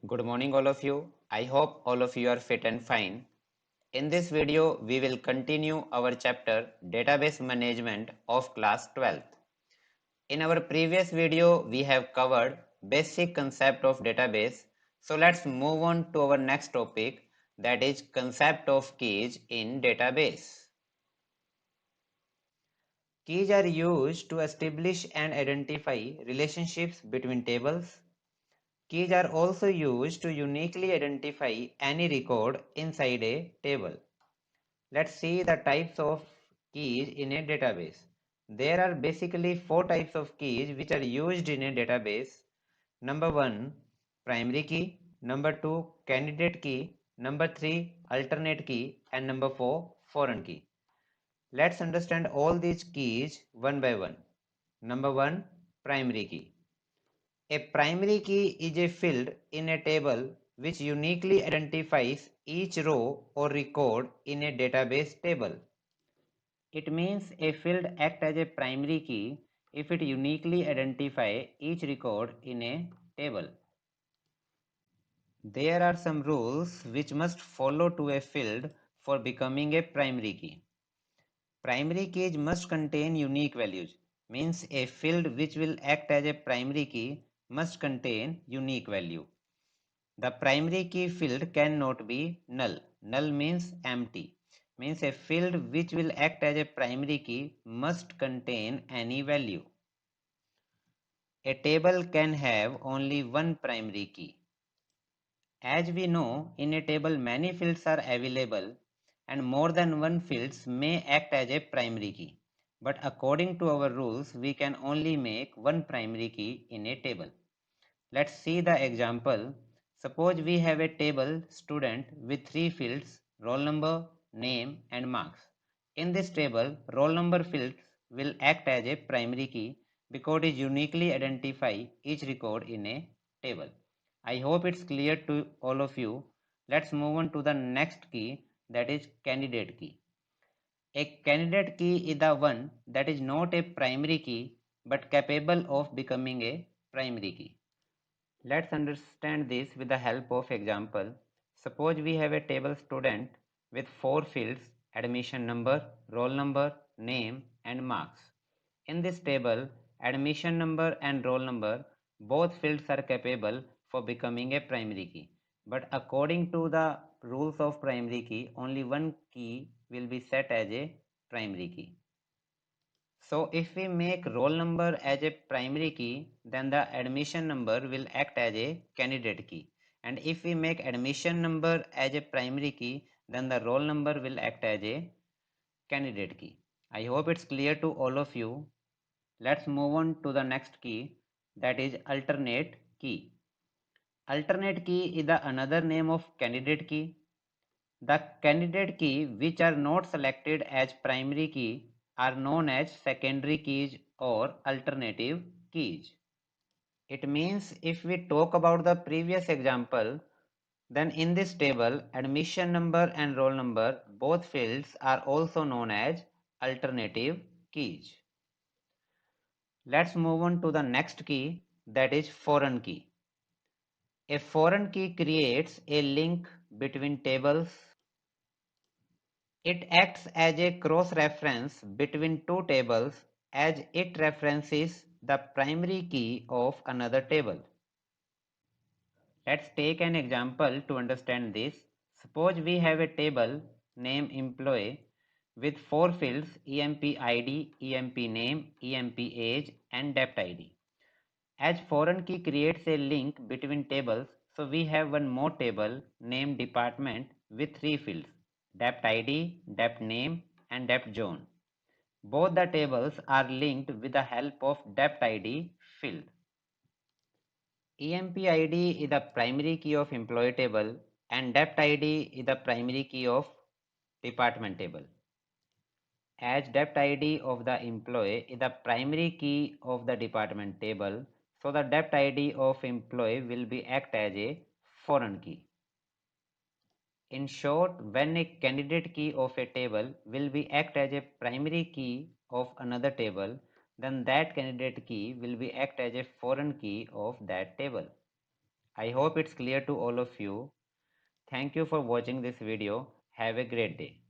Good morning, all of you. I hope all of you are fit and fine. In this video, we will continue our chapter Database Management of class 12th. In our previous video, we have covered basic concept of database. So let's move on to our next topic, that is concept of keys in database. Keys are used to establish and identify relationships between tables. Keys are also used to uniquely identify any record inside a table. Let's see the types of keys in a database. There are basically four types of keys which are used in a database. Number one, primary key. Number two, candidate key. Number three, alternate key. And number four, foreign key. Let's understand all these keys one by one. Number one, primary key. A primary key is a field in a table which uniquely identifies each row or record in a database table. It means a field acts as a primary key if it uniquely identifies each record in a table. There are some rules which must follow to a field for becoming a primary key. Primary keys must contain unique values, means a field which will act as a primary key must contain unique value. The primary key field cannot be null. Null means empty. Means a field which will act as a primary key must contain any value. A table can have only one primary key. As we know, in a table many fields are available and more than one fields may act as a primary key. But according to our rules, we can only make one primary key in a table. Let's see the example. Suppose we have a table student with three fields, roll number, name and marks. In this table, roll number field will act as a primary key because it uniquely identify each record in a table. I hope it's clear to all of you. Let's move on to the next key, that is candidate key. A candidate key is the one that is not a primary key but capable of becoming a primary key. Let's understand this with the help of example. Suppose we have a table student with four fields, admission number, roll number, name and marks. In this table, admission number and roll number, both fields are capable for becoming a primary key. But according to the rules of primary key, only one key will be set as a primary key. So if we make roll number as a primary key, then the admission number will act as a candidate key. And if we make admission number as a primary key, then the roll number will act as a candidate key. I hope it's clear to all of you. Let's move on to the next key, that is alternate key. Alternate key is the another name of candidate key. The candidate key which are not selected as primary key are known as secondary keys or alternative keys. It means if we talk about the previous example, then in this table admission number and roll number both fields are also known as alternative keys. Let's move on to the next key, that is foreign key. A foreign key creates a link between tables. It acts as a cross-reference between two tables as it references the primary key of another table. Let's take an example to understand this. Suppose we have a table name employee with four fields EMP ID, EMP name, EMP age and debt ID. As foreign key creates a link between tables, so we have one more table named department with three fields, debt ID, debt name and debt zone. Both the tables are linked with the help of debt ID field. EMP ID is the primary key of employee table and debt ID is the primary key of department table. As debt ID of the employee is the primary key of the department table, so the debt ID of employee will be act as a foreign key. In short, when a candidate key of a table will be act as a primary key of another table, then that candidate key will be act as a foreign key of that table. I hope it's clear to all of you. Thank you for watching this video. Have a great day.